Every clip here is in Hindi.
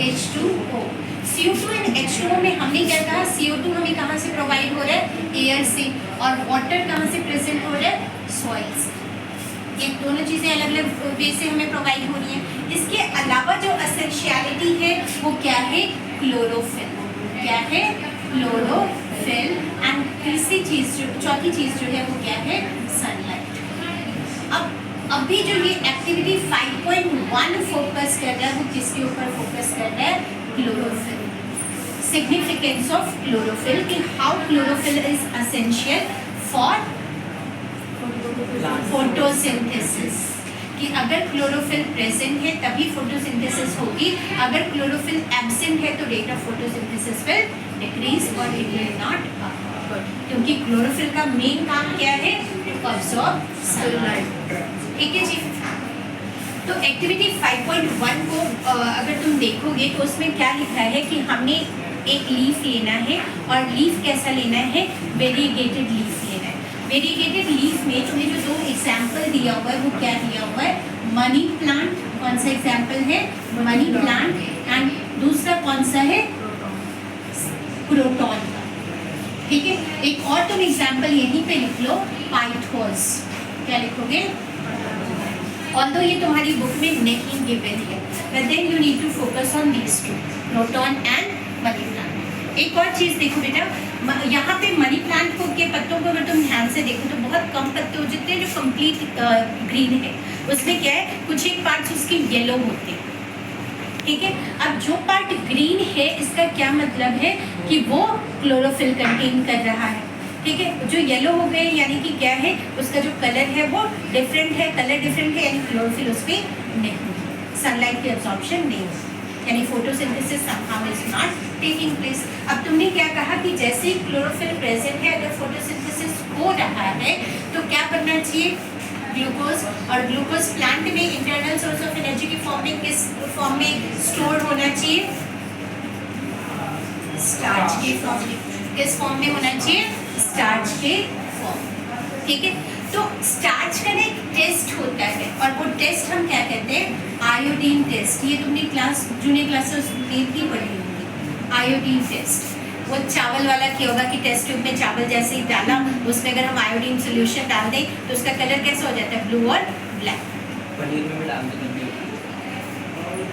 H2O। CO2 एंड H2O में हमने क्या कहा, CO2 हमें कहाँ से प्रोवाइड हो रहा है, एयर से, और वाटर कहाँ से प्रेजेंट हो रहा है, सॉइल से। ये दोनों चीज़ें अलग अलग वे से हमें प्रोवाइड हो रही हैं। इसके अलावा जो एसेंशियलिटी है वो क्या है, क्लोरोफिल। क्या है, क्लोरोफिल। एंड तीसरी चीज़ जो, चौथी चीज़ जो है वो क्या है, सनलाइट। अब अभी जो ये एक्टिविटी 5.1 फोकस कर रहा है वो किसके ऊपर फोकस कर रहा है, क्लोरोफिल। सिग्निफिकेंस ऑफ क्लोरोफिल, कि how chlorophyll is essential for photosynthesis, कि अगर क्लोरोफिल प्रेजेंट है तभी फोटोसिंथेसिस होगी, अगर क्लोरोफिल एब्सेंट है तो rate of photosynthesis will decrease और इट विल नॉट अकर, क्योंकि क्लोरोफिल का मेन काम क्या है, टू अब्सॉर्ब सनलाइट। ठीक है जी। तो एक्टिविटी 5.1 को अगर तुम देखोगे तो उसमें क्या लिखा है कि हमने एक लीफ लेना है, और लीफ कैसा लेना है, वेरीगेटेड लीफ लेना है। वेरीगेटेड लीफ में तुम्हें जो दो एग्जाम्पल दिया हुआ है वो क्या दिया हुआ है, मनी प्लांट, कौन सा एग्जाम्पल है, मनी प्लांट, एंड दूसरा कौन सा है, क्रोटॉन का। ठीक है, एक और तुम एग्जाम्पल यहीं पे लिख लो, पाइथोस। क्या लिखोगे, ऑल्दो ये तुम्हारी बुक में नहीं गिवन है, but then you need to focus on these two, croton and money plant. एक और चीज़ देखो बेटा, यहाँ पे मनी प्लांट को के पत्तों को अगर तुम ध्यान से देखो तो बहुत कम पत्ते हो जाते हैं जो कंप्लीट ग्रीन है, उसमें क्या है, कुछ एक पार्ट्स उसके येलो होते हैं। ठीक है, अब जो पार्ट ग्रीन है इसका क्या मतलब है कि वो क्लोरोफिल कंटेन कर रहा है। ठीक है, जो येलो हो गए यानी कि क्या है, उसका जो कलर है वो डिफरेंट है, कलर डिफरेंट है, यानी क्लोरोफिल उसमें नहीं, सनलाइट की एब्जॉर्प्शन नहीं होती, यानी photosynthesis somehow is not taking place. अब तुमने क्या कहा कि जैसे ही क्लोरोफिल प्रेजेंट है, अगर फोटोसिंथेसिस हो रहा है तो क्या करना चाहिए, ग्लूकोज, और ग्लूकोज प्लांट में इंटरनल सोर्स ऑफ एनर्जी की फॉर्म में किस फॉर्म में स्टोर होना चाहिए, स्टार्च के फॉर्म में। किस फॉर्म में होना चाहिए, स्टार्च के फॉर्म। ठीक है, तो स्टार्च का एक टेस्ट होता है, और वो टेस्ट हम क्या कहते हैं, आयोडीन टेस्ट। ये तुमने क्लास जूनियर क्लासेस में भी पढ़ी होगी, आयोडीन टेस्ट। वो चावल वाला क्या होगा कि टेस्ट ट्यूब में चावल जैसे ही डाला, उसमें अगर हम आयोडीन सोल्यूशन डाल दें तो उसका कलर कैसा हो जाता है, ब्लू और ब्लैक। पनीर में भी डाल देते हैं,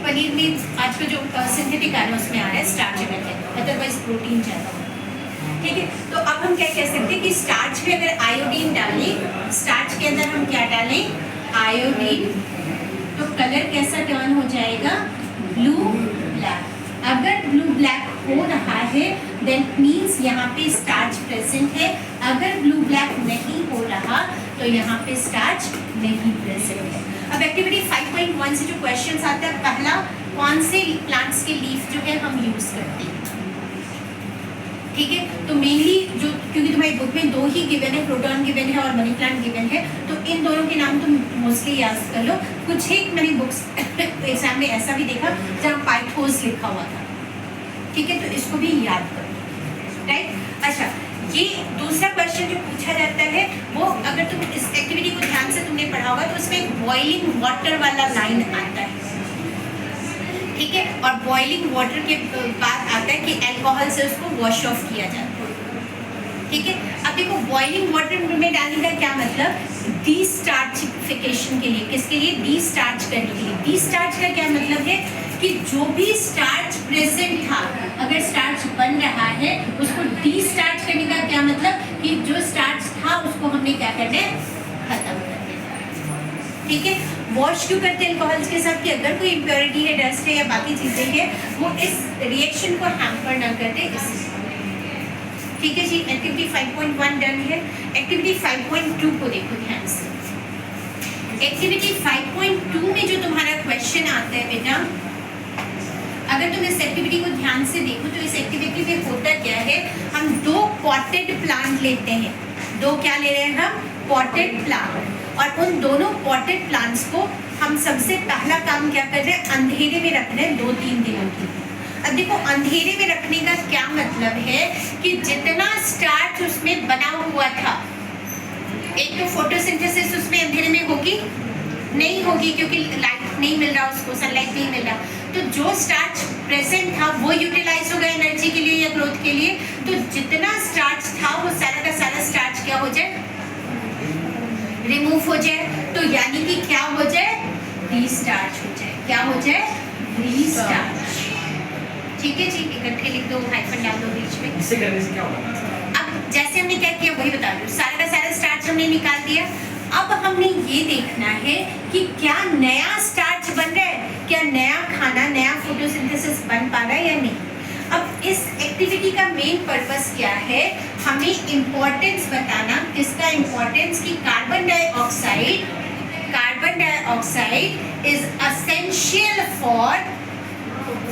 पनीर में आज का जो सिंथेटिक आ रहा है उसमें आ रहा है स्टार्च में है, अदरवाइज प्रोटीन ज़्यादा होता है। ठीक है, तो अब हम क्या कह सकते हैं कि स्टार्च में अगर आयोडीन डालें, स्टार्च के अंदर हम क्या डालें, आयोडीन, तो कलर कैसा टर्न हो जाएगा, ब्लू ब्लैक। अगर ब्लू ब्लैक हो रहा है देन मीन्स यहाँ पे स्टार्च प्रेजेंट है, अगर ब्लू ब्लैक नहीं हो रहा तो यहाँ पे स्टार्च नहीं प्रेजेंट है। अब एक्टिविटी 5.1 से जो क्वेश्चंस आता है, पहला, कौन से प्लांट्स के लीफ जो है हम यूज करते हैं। ठीक है, तो मेनली जो, क्योंकि तुम्हारी बुक में दो ही गिवन है, प्रोटॉन गिवन है और मनी प्लांट गिवन है, तो इन दोनों के नाम तुम मोस्टली याद कर लो। कुछ एक मैंने बुक्स एग्जाम में ऐसा भी देखा जहाँ पाइथोस लिखा हुआ था। ठीक है, तो इसको भी याद करो, राइट। अच्छा, ये दूसरा क्वेश्चन जो पूछा जाता है वो, अगर तुम इस एक्टिविटी को ध्यान से तुमने पढ़ा होगा तो उसमें बॉइलिंग वाटर वाला लाइन आता है। ठीक है, और बॉइलिंग वाटर के बाद आता है कि अल्कोहल से उसको वॉश ऑफ किया जाता है। ठीक है, अब देखो बॉइलिंग वाटर में डालने का क्या मतलब, डीस्टार्चिफिकेशन के लिए, किसके लिए, डीस्टार्च करने के लिए। डीस्टार्च का क्या मतलब है कि जो भी स्टार्च प्रेजेंट था, अगर स्टार्च बन रहा है उसको डीस्टार्च करने का क्या मतलब कि जो स्टार्च था उसको हमने क्या करना है, खत्म कर देना। ठीक है, वॉश क्यों करते हैं अल्कोहल्स के साथ, कि अगर कोई इम्प्योरिटी है, डस्ट है या बाकी चीज़ें हैं, वो इस रिएक्शन को हैम्पर ना कर दे, इसलिए। ठीक है जी, एक्टिविटी 5.1 डन है। एक्टिविटी 5.2 को देखो ध्यान से। एक्टिविटी 5.2 में जो तुम्हारा क्वेश्चन आता है बेटा, अगर तुम इस एक्टिविटी को ध्यान से देखो तो इस एक्टिविटी में होता क्या है, हम दो पॉटेड प्लांट लेते हैं। दो क्या ले रहे हैं हम, पॉटेड प्लांट, और उन दोनों पॉटेड प्लांट्स को हम सबसे पहला काम क्या कर रहे हैं, अंधेरे में रख रहे हैं 2-3 दिनों के लिए। अब देखो अंधेरे में रखने का क्या मतलब है कि जितना स्टार्च उसमें बना हुआ था, एक तो फोटोसिंथेसिस उसमें अंधेरे में होगी नहीं होगी, क्योंकि लाइट नहीं मिल रहा, उसको सनलाइट नहीं मिल रहा, तो जो स्टार्च प्रेजेंट था वो यूटिलाइज होगा एनर्जी के लिए या ग्रोथ के लिए, तो जितना स्टार्च था वो सारा का सारा स्टार्च क्या हो जाए, रिमूव हो जाए, तो यानी कि क्या हो जाए, रीस्टार्च हो जाए, क्या हो जाए, रीस्टार्च। ठीक है जी, इकट्ठे लिख दो, हाइफन डाल दो बीच में। इससे करने से क्या होगा? अब जैसे हमने क्या किया वही बता दो, सारा का सारा स्टार्च हमने निकाल दिया। अब हमने ये देखना है कि क्या नया स्टार्च बन रहा है, क्या नया खाना, नया फोटोसिंथेसिस बन पा रहा है या नहीं। अब इस एक्टिविटी का मेन पर्पस क्या है, हमें इम्पोर्टेंस बताना, किसका इम्पोर्टेंस, कि carbon dioxide is essential for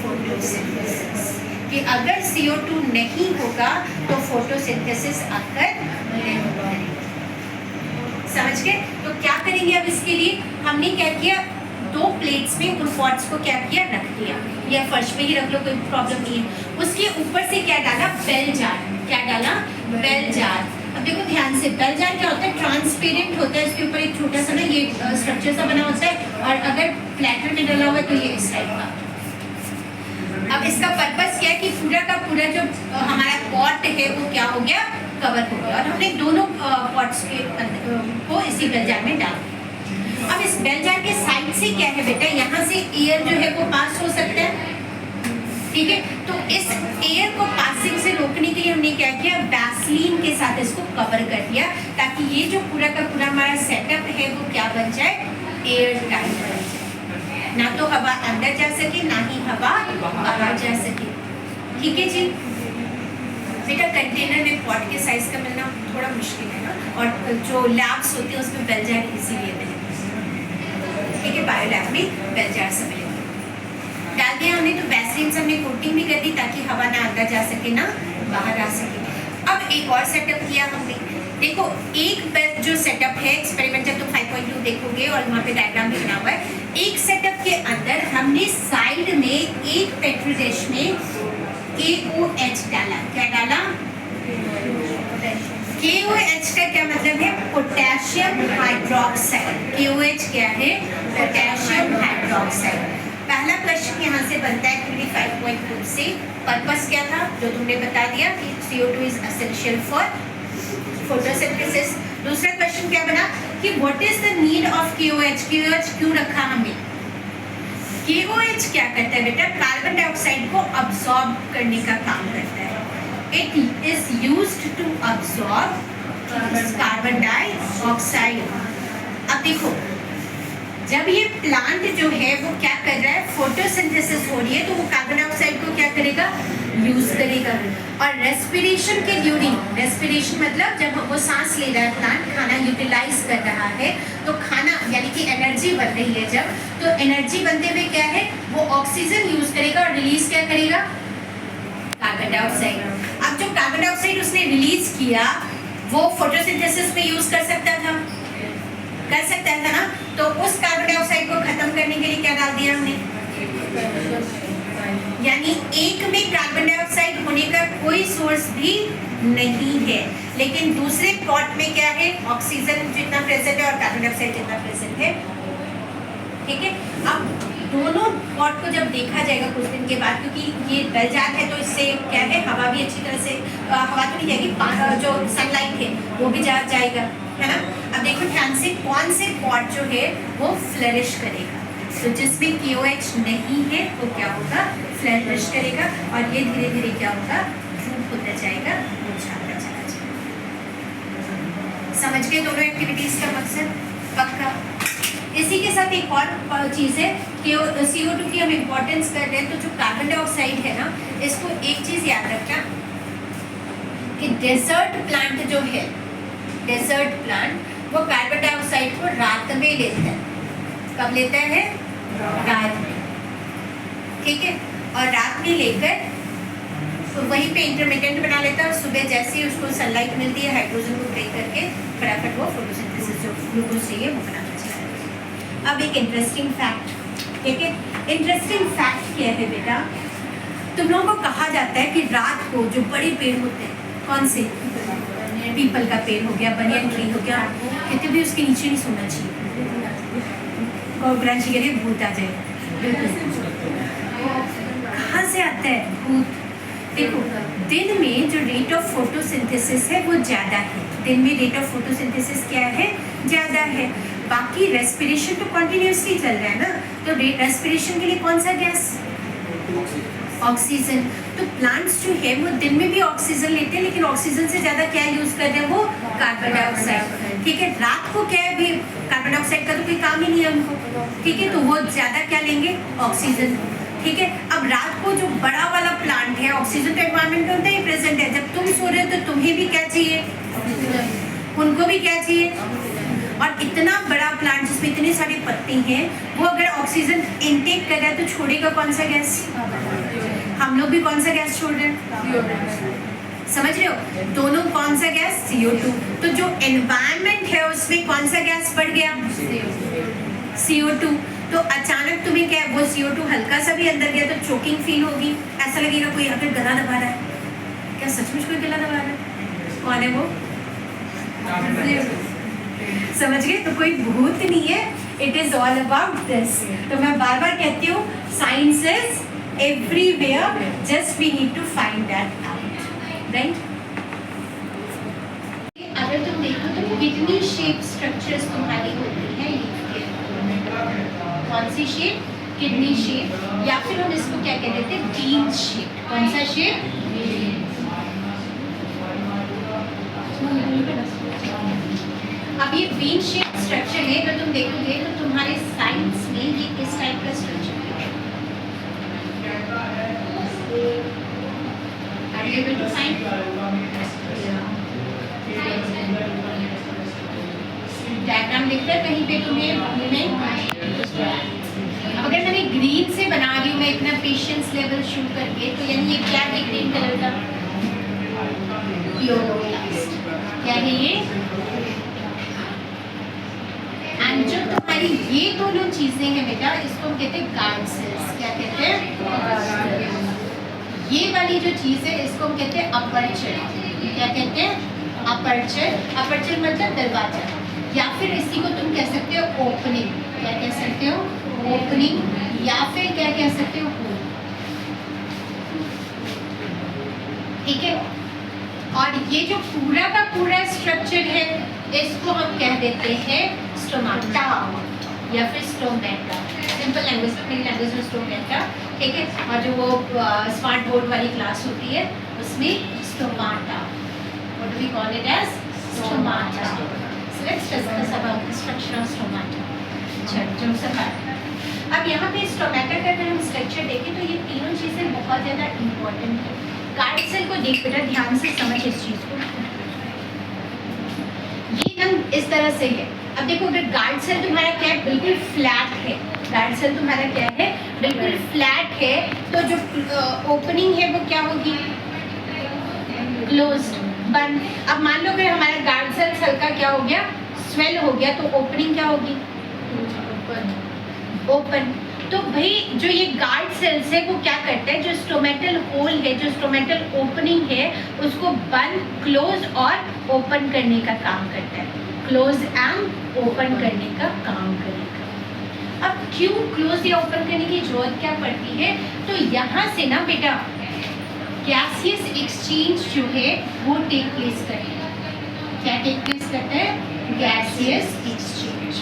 photosynthesis, कि अगर CO2 नहीं होगा तो फोटोसिंथेसिस आकर नहीं करेगी। समझ गए? तो क्या करेंगे अब इसके लिए, हमने क्या किया, 2 प्लेट्स में उन पॉट्स को क्या किया, रख दिया, या फर्श पे ही रख लो, कोई प्रॉब्लम नहीं है। उसके ऊपर से क्या डाला, बेल जार, क्या डाला, बेल जार। अब देखो ध्यान से, बेल जार क्या होता है, ट्रांसपेरेंट होता है, इसके ऊपर एक छोटा सा ना ये स्ट्रक्चर सा बना होता है, और अगर प्लेटर में डाला हुआ है तो ये इस टाइप का। अब इसका पर्पस क्या है कि पूरा का पूरा जो हमारा पॉट है वो क्या हो गया, कवर हो गया, और हमने दोनों पॉट्स के को इसी बेल जार में डाल दिया। अब इस बेल जार के साइड से क्या है बेटा, यहाँ से एयर जो है वो पास हो सकता है, ठीक है। तो इस एयर को पासिंग से रोकने के लिए हमने क्या किया, वैसलीन के साथ इसको कवर कर दिया, ताकि ये जो पूरा का पूरा हमारा सेटअप है वो क्या बन जाए, एयर टाइट बन जाए, ना तो हवा अंदर जा सके ना ही हवा बाहर जा सके। ठीक है जी। बेटा कंटेनर में पॉट के साइज का मिलना थोड़ा मुश्किल है ना, और जो लैब्स होते हैं उसमें बेल जार इसीलिए मिलेगी, ठीक है, बायो लैब में बेल जार से मिलेगी। डाल दिया हमने, तो वैसलीन से हमने कोटिंग भी कर दी ताकि हवा ना अंदर जा सके ना बाहर आ सके। अब एक और सेटअप किया हमने, देखो एक जो सेटअप है एक्सपेरिमेंटल, तो 5.2 देखोगे और वहाँ पे डायग्राम भी बना हुआ है। एक सेटअप के अंदर हमने साइड में एक पेट्री डिश में KOH डाला, क्या डाला, KOH का क्या मतलब है, पोटेशियम हाइड्रोक्साइड। KOH क्या है, पोटेशियम हाइड्रोक्साइड। पहला क्वेश्चन यहाँ से बनता है एक्टिविटी 5.2 से, पर्पस क्या था जो तुमने बता दिया कि CO2 is essential for photosynthesis. दूसरा क्वेश्चन क्या बना कि what is the need of KOH, KOH क्यों रखा हमने। KOH क्या करता है बेटा, कार्बन डाइऑक्साइड को अब्सॉर्ब करने का काम करता है। It is used to absorb carbon dioxide. अब देखो जब ये प्लांट जो है वो क्या कर रहा है, फोटोसिंथेसिस हो रही है, तो वो कार्बन डाइऑक्साइड को क्या करेगा, यूज करेगा। और रेस्पिरेशन के ड्यूरिंग, रेस्पिरेशन मतलब जब वो सांस ले रहा है प्लांट, खाना यूटिलाइज कर रहा है, तो खाना यानी कि एनर्जी बन रही है जब, तो एनर्जी बनते हुए क्या है, वो ऑक्सीजन यूज करेगा और रिलीज क्या करेगा, कार्बन डाइऑक्साइड। अब जो कार्बन डाइऑक्साइड उसने रिलीज किया वो फोटोसिंथेसिस में यूज कर सकता था ना, तो उस कार्बन डाइऑक्साइड को खत्म करने के लिए क्या डाल दिया हमने, यानी एक में कार्बन डाइऑक्साइड होने का कोई सोर्स भी नहीं है, लेकिन दूसरे पॉट में क्या है, ऑक्सीजन जितना प्रेजेंट है और कार्बन डाइऑक्साइड जितना प्रेजेंट है। ठीक है, अब दोनों पॉट को जब देखा जाएगा कुछ दिन के बाद, क्योंकि ये डल जात है तो इससे क्या है, हवा भी अच्छी तरह से, हवा तो नहीं जाएगी, जो सनलाइट है वो भी जाएगा, है ना। अब देखो ध्यान से, कौन से पॉट जो है वो फ्लरिश करेगा, तो जिसमें KOH नहीं है वो क्या होगा, फ्लरिश करेगा, और ये धीरे धीरे क्या होगा, ड्रूप होता जाएगा, मुरझाता चला जाएगा। समझ गए दोनों एक्टिविटीज का मकसद, पक्का। इसी के साथ एक और चीज़ है कि CO2 की हम इम्पोर्टेंस कर रहे हैं, तो जो कार्बन डाइऑक्साइड है ना, इसको एक चीज़ याद रखना कि डेजर्ट प्लांट जो है, डेजर्ट प्लांट वो कार्बन डाइऑक्साइड को रात में लेता है। कब लेता है, रात में, ठीक है, और रात में लेकर तो वहीं पे इंटरमीडिएट बना लेता है, और सुबह जैसे ही उसको सनलाइट मिलती है हाइड्रोजन को ब्रेक करके फटाफट वो फोटोसिंथेसिस जो ग्लूकोज चाहिए वो बनाना चाहिए। अब एक इंटरेस्टिंग फैक्ट, ठीक है, इंटरेस्टिंग फैक्ट क्या है बेटा, तुम लोगों को कहा जाता है कि रात को जो बड़े पेड़ होते हैं, कौन से, पीपल का पेड़ हो गया, बनियन ट्री हो गया, कहते भी उसके नीचे नहीं सोना चाहिए। और ग्रांशी कह रही है भूत आ जाए। कहाँ से आता है भूत? देखो, दिन में जो रेट ऑफ फोटोसिंथेसिस है वो ज़्यादा है। दिन में रेट ऑफ फोटोसिंथेसिस क्या है? ज़्यादा है। बाकी रेस्पिरेशन तो कंटिन्यूसली चल रहा है ना, तो रेस्पिरेशन के लिए कौन सा गैस? ऑक्सीजन। तो प्लांट्स जो है वो दिन में भी ऑक्सीजन लेते हैं, लेकिन ऑक्सीजन से ज़्यादा क्या यूज़ कर रहे हैं? वो कार्बन डाइऑक्साइड। ठीक है, रात को क्या है, भी कार्बन डाइऑक्साइड का तो कोई काम ही नहीं है उनको। ठीक है, तो वो ज़्यादा क्या लेंगे? ऑक्सीजन। ठीक है, अब रात को जो बड़ा वाला प्लांट है, ऑक्सीजन तो एनवायरनमेंट में होता ही प्रेजेंट है। जब तुम सो रहे हो तो तुम्हें भी क्या चाहिए? उनको भी क्या चाहिए? और इतना बड़ा प्लांट जिसमें इतनी सारी पत्ती हैं, वो अगर ऑक्सीजन इनटेक कर रहा है तो छोड़ेगा कौन सा गैस? हम लोग भी कौन सा गैस छोड़ रहे हैं? समझ रहे हो? दोनों कौन सा गैस? CO2। तो जो एनवायरनमेंट है उसमें कौन सा गैस बढ़ गया? CO2। तो अचानक तुम्हें क्या है, वो CO2 हल्का सा भी अंदर गया तो चोकिंग फील होगी। ऐसा लगेगा कोई अगर गला दबा रहा है। क्या सचमुच कोई गला दबा रहा है? कौन है वो? समझ गए? तो कोई भूत नहीं है, it is all about this. तो मैं बार बार कहती हूँ, science is everywhere, just we need to find that out, right? अगर तुम देखो तो किडनी शेप स्ट्रक्चर्स तुम्हारी होती है, कौन सी शेप? किडनी शेप, या फिर हम इसको क्या कहते थे? Bean shape. कौन सा शेप? अब ये बीन शेप स्ट्रक्चर है, अगर तुम देखोगे तो तुम्हारे साइंस में ये किस टाइप का स्ट्रक्चर है? Are you able to find? Diagram दिख रहा है कहीं पे तुम्हें में? अब अगर मैंने ग्रीन से बना रही हूँ, मैं इतना पेशेंस लेवल शो करके, तो यानी ये क्या है? ग्रीन कलर का क्लोरोप्लास्ट। क्या है ये? एंड जो तुम्हारी ये दोनों चीजें हैं बेटा, इसको हम कहते हैं गार्ड सेल्स। क्या कहते हैं? ये वाली जो चीज है इसको हम कहते हैं अपर्चर। क्या कहते हैं? अपर्चर। अपर्चर मतलब दरवाजा, या फिर इसी को तुम कह सकते हो ओपनिंग। क्या कह सकते हो? ओपनिंग, या फिर क्या कह सकते हो? होल। ठीक है, और ये जो पूरा का पूरा स्ट्रक्चर है इसको हम कह देते हैं स्टोमाटा या फिर स्टोमेटा। सिंपल लैंग्वेज, मेरी लैंग्वेज में स्टोमेटा। ठीक है, और जो वो स्मार्ट बोर्ड वाली क्लास होती है उसमें stomata. What do we call it as? Stomata. So let's discuss about the structure of stomata. जो सब अब यहाँ पे स्टोमेटा का अगर हम स्ट्रक्चर देखें तो ये तीनों चीज़ें बहुत ज़्यादा इम्पोर्टेंट है। गार्ड सेल को देख बेटा, ध्यान से समझ इस चीज़ को। ये रंग इस तरह से है। अब देखो, अगर गार्ड सेल तुम्हारा क्या है? बिल्कुल फ्लैट है। गार्ड सेल तुम्हारा क्या है? बिल्कुल फ्लैट है। तो जो ओपनिंग है वो क्या होगी? क्लोज्ड, बंद। अब मान लो अगर हमारा गार्ड सेल हल्का क्या हो गया? स्वेल हो गया, तो ओपनिंग क्या होगी? ओपन। तो भाई जो ये गार्ड सेल्स है वो क्या करता है? जो स्टोमेटल होल है, जो स्टोमेटल ओपनिंग है, उसको बंद, क्लोज और ओपन करने का काम करता है। क्लोज एंड ओपन करने का काम करेगा। अब क्यों क्लोज या ओपन करने की जरूरत क्या पड़ती है? तो यहाँ से ना बेटा गैसियस एक्सचेंज जो है वो टेक प्लेस करता है। क्या टेक प्लेस करता है? Gaseous exchange.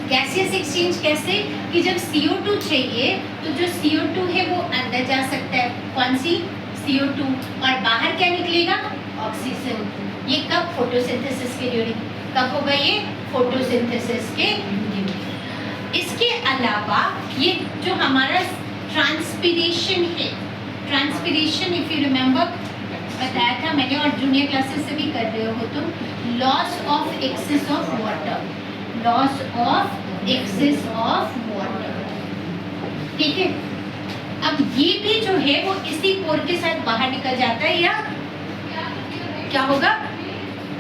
गैसियस एक्सचेंज कैसे? कि जब CO2 चाहिए तो जो CO2 है वो अंदर जा सकता है। कौन सी? CO2। और बाहर क्या निकलेगा? ऑक्सीजन। ये कब? फोटोसिंथेसिस के ड्यूरिंग। कब होगा ये? फोटोसिंथेसिस के ड्यूरिंग। इसके अलावा ये जो हमारा ट्रांसपिरेशन है, ट्रांसपिरेशन इफ यू रिमेंबर बताया था मैंने, और जूनियर क्लासेस से भी कर रहे हो तुम, loss of excess of water. Loss of excess of water. ठीक है, अब ये भी जो है वो इसी पोर के साथ बाहर निकल जाता है या क्या होगा?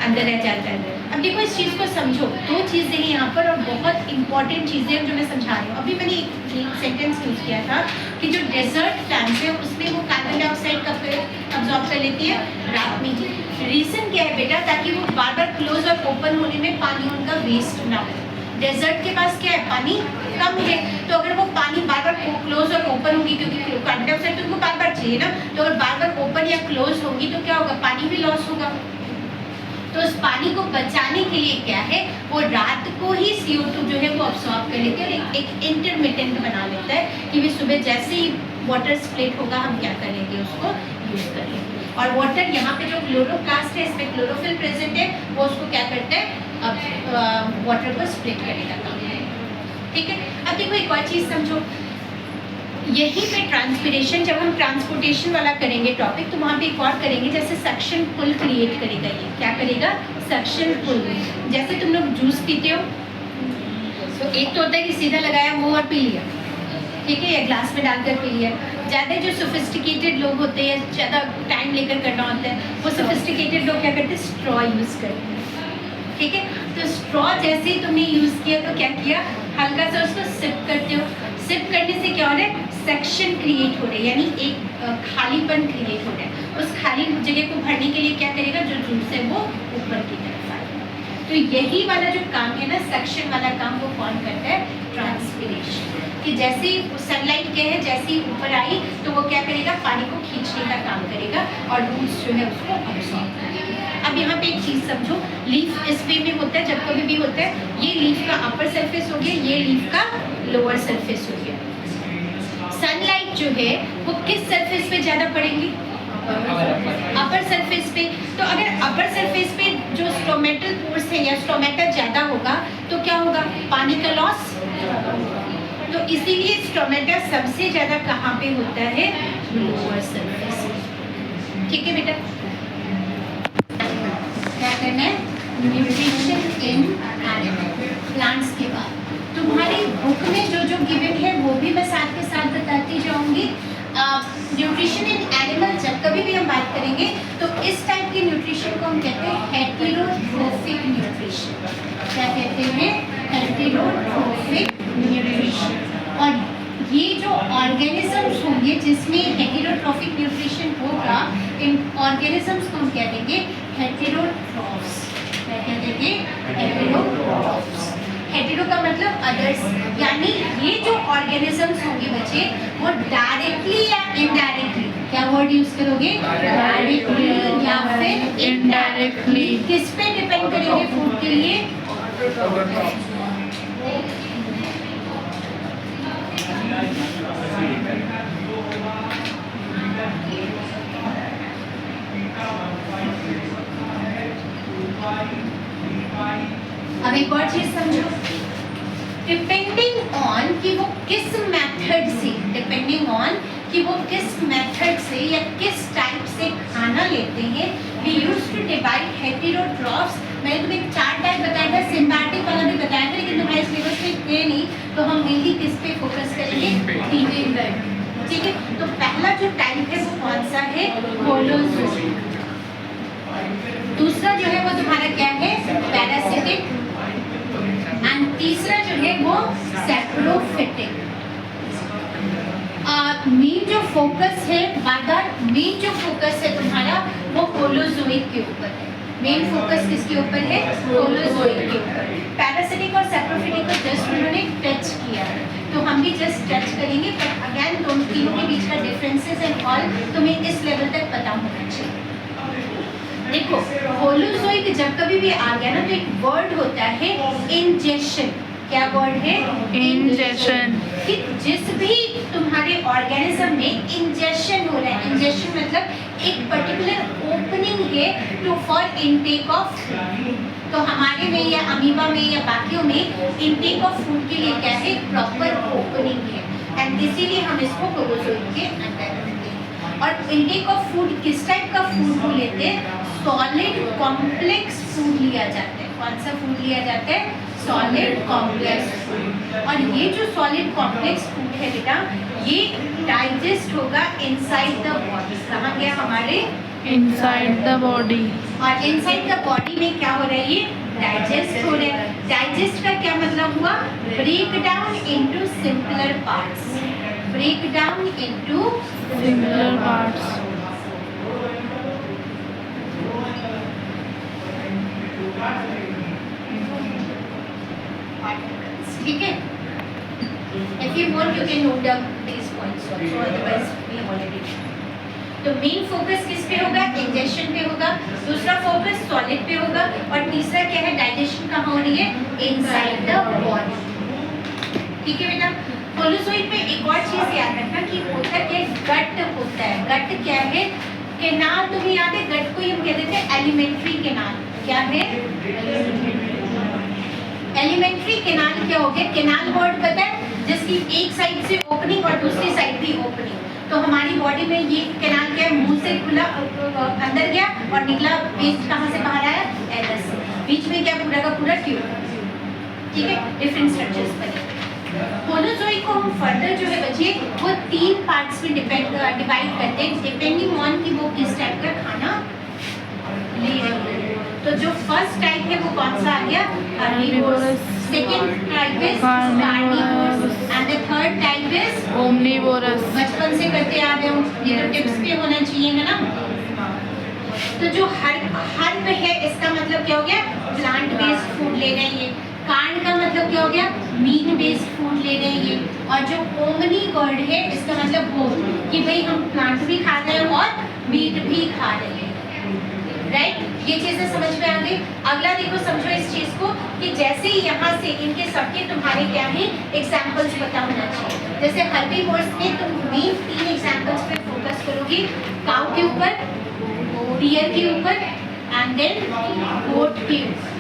अंदर रह जाता है। अब देखो इस चीज़ को समझो, दो चीज़ें हैं यहाँ पर और बहुत इंपॉर्टेंट चीज़ें हैं जो मैं समझा रही हूँ। अभी मैंने एक सेंटेंस यूज़ किया था कि जो डेजर्ट प्लांट्स है उसमें वो कार्बन डाइऑक्साइड कब अब्जॉर्ब कर लेती है? रात में ही। रीज़न क्या है बेटा? ताकि वो बार बार क्लोज और ओपन होने में पानी उनका वेस्ट ना हो। डेजर्ट के पास क्या है, पानी कम है, तो अगर वो पानी बार बार क्लोज और ओपन होगी, क्योंकि कार्बन डाइऑक्साइड तो उनको बार बार चाहिए ना, तो अगर बार बार ओपन या क्लोज होगी तो क्या होगा, पानी भी लॉस होगा। तो उस पानी को बचाने के लिए क्या है, वो रात को ही CO2 जो है वो अब्सॉर्ब कर लेते हैं और एक इंटरमिटेंट बना लेता है कि वे सुबह जैसे ही वाटर स्प्लिट होगा हम क्या करेंगे, उसको यूज कर लेंगे। और वाटर यहाँ पे जो क्लोरोप्लास्ट है, इसमें क्लोरोफिल प्रेजेंट है, वो उसको क्या करता है, अब वाटर को स्प्लिट करने का काम है। ठीक है, अब देखो एक और चीज़ समझो, यहीं पे ट्रांसपिरेशन, जब हम ट्रांसपोर्टेशन वाला करेंगे टॉपिक, तो वहाँ पे एक और करेंगे, जैसे सक्शन पुल क्रिएट करेगा। ये क्या करेगा, सक्शन पुल। जैसे तुम लोग जूस पीते हो तो एक तो होता है कि सीधा लगाया मुंह और पी लिया, ठीक है, या ग्लास में डालकर पी लिया। ज़्यादा जो सोफिस्टिकेटेड लोग होते हैं, ज़्यादा टाइम लेकर करना होता है, वो सोफिस्टिकेटेड लोग क्या करते हैं, स्ट्रॉ यूज़ करते हैं। ठीक है, तो स्ट्रॉ जैसे ही तुमने यूज़ किया तो क्या किया, हल्का सा उसको सिप करते हो। सिप करने से क्या हो रहा है, सेक्शन क्रिएट हो रहा है, यानी एक खालीपन क्रिएट हो रहा है। उस खाली जगह को भरने के लिए क्या करेगा, जो जूस है वो ऊपर की तरफ आएगा। तो यही वाला जो काम है ना, सेक्शन वाला काम, वो कौन करता है, ट्रांसपिरेशन। कि जैसे ही सनलाइट क्या है, जैसे ही ऊपर आई तो वो क्या करेगा, पानी को खींचने का काम करेगा और रूट्स जो है उसको अब्सॉर्ब करेगा। अब यहाँ पे एक चीज़ समझो, लीफ इस वे में होता है, जब कभी भी होता है, ये लीफ का अपर सरफेस हो गया, ये लीफ का लोअर सरफेस हो गया। सनलाइट जो है वो किस सरफेस पे ज़्यादा पड़ेगी, अपर सरफेस पे। तो अगर अपर सरफेस पे जो स्टोमेटल पोर्स है या स्टोमेटा ज़्यादा होगा तो क्या होगा, पानी का लॉस। तो इसीलिए स्टोमेटा सबसे ज़्यादा कहाँ पे होता है, लोअर सरफेस। ठीक है बेटा, क्या करना है, न्यूट्रिशन इन प्लांट्स के बाद तुम्हारी बुक में जो जो गिवन है वो भी मैं साथ के साथ बताती जाऊंगी। न्यूट्रिशन इन एनिमल जब कभी भी हम बात करेंगे तो इस टाइप के न्यूट्रिशन को हम कहते हैं हेटेरोट्रोफिक न्यूट्रिशन। क्या कहते हैं, हेटेरोट्रोफिक न्यूट्रिशन। और ये जो ऑर्गेनिजम्स होंगे जिसमें हेटेरोट्रोफिक न्यूट्रिशन होगा, इन ऑर्गेनिजम्स को हम कह देंगे हेटेरोट्रॉफ्स। क्या कह देंगे, हेटेरोट्रॉफ्स। हेटेरो का मतलब अदर्स, यानी ये जो ऑर्गेनिजम्स होंगे बच्चे, वो डायरेक्टली या इनडायरेक्टली, क्या वर्ड यूज करोगे, डायरेक्टली या फिर इनडायरेक्टली, किस पे डिपेंड करेंगे फूड के लिए, अब एक और चीज समझो, डिपेंडिंग ऑन कि वो किस मेथड से, डिपेंडिंग ऑन कि वो किस मेथड से या किस टाइप से खाना लेते हैं, we used to divide heterotrophs. मैंने तुम्हें 4 टाइप बताया था, सिम्बायोटिक वाला भी बताया था, लेकिन तुम्हारे सिलेबस में थे नहीं, तो हम मेनली किस पे फोकस करेंगे, फीमेल ब्लड। ठीक है, तो पहला जो टाइप है वो कौन सा है, होलोजोइक। दूसरा जो है वो तुम्हारा क्या है, पैरासिटिक। एंड तीसरा जो है वो सैप्रोफिटिक। मेन जो फोकस है, मेन जो फोकस है तुम्हारा वो होलोजोइक के ऊपर है। मेन फोकस किसके ऊपर है, होलोजोइक के ऊपर। पैरासिटिक और सैप्रोफिटिक को जस्ट उन्होंने टच किया है, तो हम भी जस्ट टच करेंगे, बट अगेन दोनों तीनों के बीच का डिफरेंसेस एंड ऑल तुम्हें इस लेवल तक पता होना चाहिए। देखो, होलोजोइक जब कभी भी आ गया ना तो एक वर्ड होता है इंजेक्शन। क्या वर्ड है, इंजेक्शन। कि जिस भी तुम्हारे ऑर्गेनिज्म में इंजेक्शन हो रहा है, इंजेक्शन मतलब एक पर्टिकुलर ओपनिंग है to for intake of food. तो हमारे में या अमीबा में या बाकियों में इनटेक ऑफ फूड के लिए क्या है, प्रॉपर ओपनिंग है, एंड इसीलिए हम इसको होलोजोइक के अंदर रखते हैं। और इनटेक ऑफ फूड किस टाइप का फूड को लेते हैं, सॉलिड कॉम्प्लेक्स फूड लिया जाता है। कौन सा फूड लिया जाता है, सॉलिड कॉम्प्लेक्स फूड। और ये जो सॉलिड कॉम्प्लेक्स फूड है बेटा, ये डाइजेस्ट होगा इनसाइड द बॉडी। कहाँ गया हमारे, इनसाइड द बॉडी। और इनसाइड द बॉडी में क्या हो रहा है, ये डाइजेस्ट हो रहा है। डाइजेस्ट का क्या मतलब हुआ, break down into simpler parts, break down into simpler parts. articles. ठीक है? If you want, you can note down these points also. Otherwise, we have already done. तो मेन फोकस किस पे होगा? इंजेक्शन पे होगा. दूसरा फोकस सॉलिड पे होगा. और तीसरा क्या है? डाइजेशन कहाँ हो रही है? Inside the body. ठीक है बेटा? होलोजोइड में एक और चीज याद रखना कि होता क्या है? गट होता है. गट क्या है? केनाल. तुम्हें याद है गट को हम कह देते हैं एलिमेंट्री केनाल. क्या है? एलिमेंट्री केनाल क्या हो गया? केनाल वर्ड पता है? जिसकी एक साइड से ओपनिंग और दूसरी साइड भी ओपनिंग. तो हमारी बॉडी में ये केनाल क्या है? मुंह से खुला अंदर गया और निकला. वेस्ट कहाँ से बाहर आया? एनस से. बीच में क्या? पूरा का पूरा ट्यूब. ठीक है? डिफरेंट स्ट्रक्चर्स बने. होलोजोइड को हम फर्दर जो है बच्चे वो 3 पार्ट्स में डिवाइड करते हैं डिपेंडिंग ऑन कि वो किस टाइप का खाना ले रहे हैं. तो जो फर्स्ट टाइप है वो कौन सा आ गया? Carnivorous. Second type is carnivorous and the third type is omnivorous. बचपन से करते आ रहे हो. ये तो टिप्स पे होना चाहिए है ना. तो जो हर्ब है इसका मतलब क्या हो गया? प्लांट बेस्ड फूड ले रहे हैं ये. कार्न का मतलब क्या हो गया? मीट बेस्ड फूड ले रहे हैं ये. और जो ओमनी वर्ड है इसका मतलब वो कि भाई हम प्लांट भी खा रहे हैं और मीट भी खा रहे हैं. राइट? ये चीजें समझ में आ गई. अगला देखो, समझो इस चीज को कि जैसे ही यहाँ से इनके सबके तुम्हारे क्या है एग्जाम्पल्स पता होना चाहिए. जैसे हर्बीवोर्स में तुम मेन 3 एग्जाम्पल्स पे फोकस करोगे. काउ के ऊपर, डियर के ऊपर एंड देन गोट के ऊपर.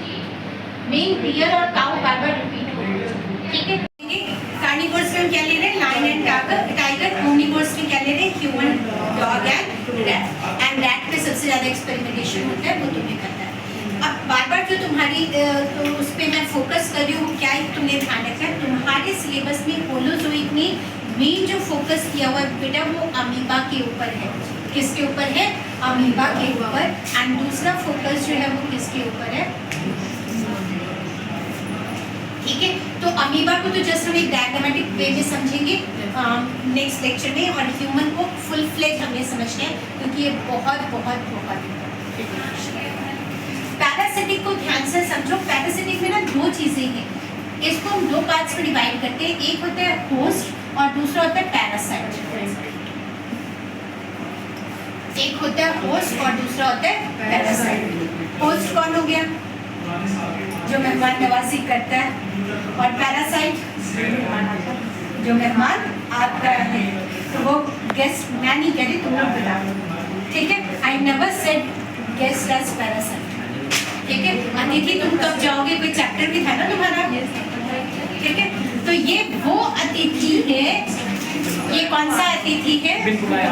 मेन डियर और काउ बार बार रिपीट हो. ठीक है? कार्निवोर्स में हम क्या ले रहे हैं? Lion and tiger. ओमनिवोर्स में क्या ले रहे हैं? Human, dog and rat. And rat पे सबसे ज्यादा एक्सपेरिमेंटेशन होता है, वो तुम्हें पता है. अब बार बार जो तुम्हारी तो उस पर मैं फोकस कर रही हूँ. क्या तुमने ध्यान रखा है? तुम्हारे सिलेबस में होलोजोइड में मेन जो फोकस किया हुआ है बेटा वो अमीबा के ऊपर है. किसके ऊपर है? अमीबा के ऊपर. एंड दूसरा फोकस जो है वो किसके ऊपर है? ठीक है? तो अमीबा को तो जस्ट हम एक डायग्रामेटिक वे में समझेंगे नेक्स्ट लेक्चर में. और ह्यूमन को फुल फ्लेज हमें समझना है क्योंकि ये बहुत बहुत बहुत पैरासिटिक को ध्यान से समझो. पैरासिटिक में ना 2 चीजें हैं. इसको हम 2 पार्ट्स में डिवाइड करते हैं. एक होता है होस्ट और दूसरा होता है पैरासाइट. एक होता है होस्ट और दूसरा होता है पैरासाइट. होस्ट कौन हो गया? जो मेहमान नवाजी करता है. और पैरासाइट जो मेहमान आता है. तो वो गेस्ट मैं नहीं कह रही, तुम लोग बताओ. ठीक है? I never said guest as parasite. ठीक है? अतिथि तुम कब जाओगे? कोई चैप्टर भी था ना तुम्हारा. ठीक है? तो ये वो अतिथि है. ये कौन सा अतिथि है?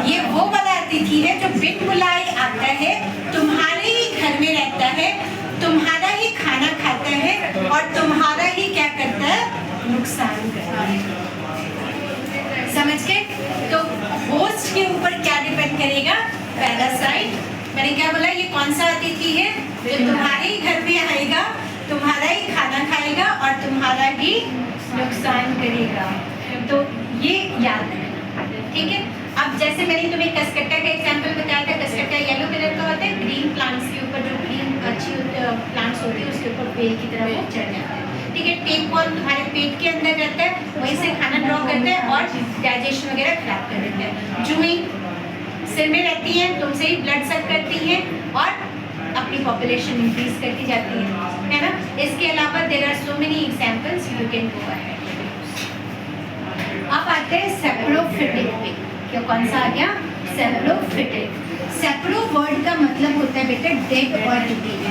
ये वो वाला अतिथि है जो बिन बुलाए आता है, तुम्हारे ही घर में रहता है, तुम्हारा ही खाना खाता है और तुम्हारा ही क्या करता है? नुकसान करता है. समझ गए? तो होस्ट के ऊपर क्या डिपेंड करेगा? पैरासाइट. मैंने क्या बोला? ये कौन सा अतिथि है जो तुम्हारे ही घर में आएगा, तुम्हारा ही खाना खाएगा और तुम्हारा ही नुकसान करेगा. तो ये याद रखना. ठीक है? अब जैसे मैंने तुम्हें कसकट्टा का एग्जांपल बताया था. कसकट्टा येलो कलर का होता है. ग्रीन प्लांट्स के ऊपर जो ग्रीन अच्छी प्लांट्स होती है उसके ऊपर बेल की तरह वो चढ़ जाता है. ठीक है? टेपवर्म तुम्हारे पेट के अंदर रहता है, वहीं से खाना ड्रॉ करता है और डाइजेशन वगैरह खराब कर देता है. जुई सिर में रहती है, तुमसे ही ब्लड सक करती है और अपनी पॉपुलेशन इंक्रीज करती जाती है ना. इसके अलावा there are so many examples you can go ahead. अब आते हैं सेप्रोफिटिक पे. क्या कौन सा आ गया? सेप्रोफिटिक. सेप्रो वर्ड का मतलब होता है बेटा डेड और डिकेड.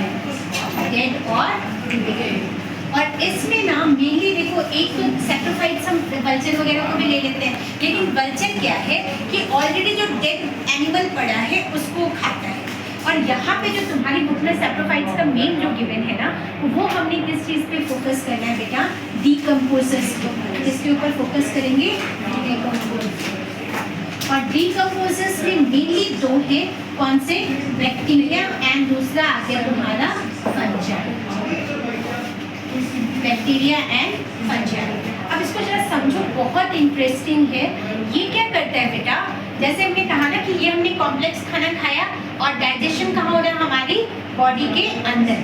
डेड और डिकेड. और इसमें ना मेनली देखो, एक तो सैक्रिफाइस हम वल्चर वगैरह को भी ले लेते हैं, लेकिन वल्चर क्या है कि ऑलरेडी जो डेड एनिमल पड़ा है उसको खाता है. और यहाँ पे जो तुम्हारी बुक में सैक्रिफाइस का मेन जो गिवन है ना, वो हमने किस चीज़ पे फोकस करना है बेटा? डीकम्पोजर्स के ऊपर. किसके ऊपर फोकस करेंगे? डीकम्पोजर्स. और डीकम्पोजर्स में मेनली 2 है. कौन से? बैक्टीरिया एंड दूसरा आ गया तुम्हारा फंजाई. Bacteria and fungi. अब इसको जरा समझो, बहुत इंटरेस्टिंग है. ये क्या करता है बेटा? जैसे हमने कहा ना कि ये हमने कॉम्प्लेक्स खाना खाया और डाइजेशन कहाँ हो रहा है? हमारी बॉडी के अंदर.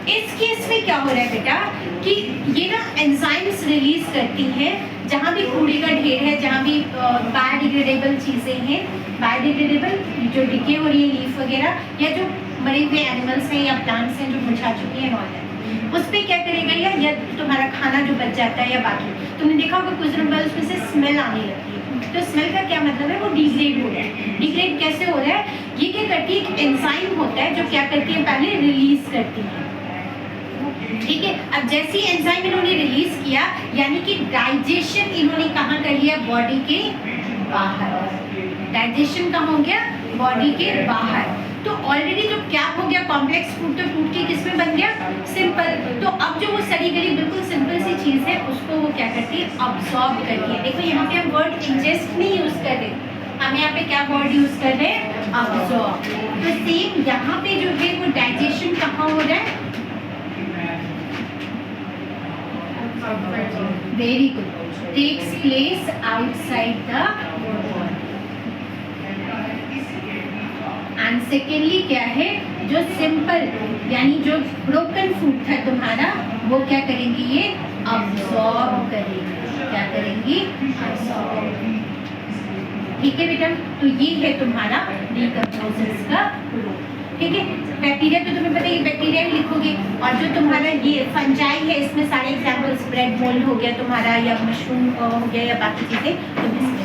इस केस में क्या हो रहा है बेटा कि ये ना एंजाइम्स रिलीज करती हैं जहाँ भी कूड़े का ढेर है, जहाँ भी बायोडिग्रेडेबल चीज़ें हैं, बायोडिग्रेडेबल जो डिके हो रही है लीफ वगैरह, या जो मरे हुए एनिमल्स हैं या प्लांट्स हैं जो मुरझा चुकी हैं और उस पर क्या करेगा, या तुम्हारा खाना जो बच जाता है या बाकी तुमने देखा होगा कुछ दिन बाद उसमें से स्मेल आने लगती है। तो स्मेल का क्या मतलब है, वो डिग्रेड हो रहा है। डिग्रेड कैसे हो रहा है, ये क्या करती है, एक एंजाइम होता है जो क्या करती है, पहले रिलीज करती है। ठीक है, अब जैसे ही एंजाइम इन्होंने रिलीज किया, यानी कि डाइजेशन इन्होंने कहाँ कर लिया, बॉडी के बाहर। डाइजेशन कहाँ हो गया, बॉडी के बाहर। तो ऑलरेडी जो क्या हो गया, कॉम्प्लेक्स फूड तो टूट के किस में बन गया, सिंपल। तो अब जो वो सड़ी गली बिल्कुल सिंपल सी चीज़ है, उसको वो क्या करती है, अब्सॉर्ब कर लिया। देखो यहाँ पे हम वर्ड इंजेस्ट नहीं यूज कर रहे, हम यहाँ पे क्या वर्ड यूज कर रहे हैं, अब्सॉर्ब। तो सेम यहाँ पे जो है वो डाइजेशन कहाँ हो रहा है, very good, takes place outside the body. And secondly क्या है, जो सिंपल यानी जो ब्रोकन फूड था तुम्हारा, वो क्या करेंगी, ये अब्सॉर्ब करेंगी। क्या करेंगी, अब्सॉर्ब। ठीक है बेटा, तो ये है तुम्हारा डिकम्पोजेशन का रूल। ठीक है, बैक्टीरिया तो तुम्हें पता है, बैक्टीरिया ही लिखोगे, और जो तुम्हारा ये फंजाई है, इसमें सारे एग्जाम्पल्स, ब्रेड मोल्ड हो गया तुम्हारा, या मशरूम हो गया, या बाकी चीज़ें तुम इसमें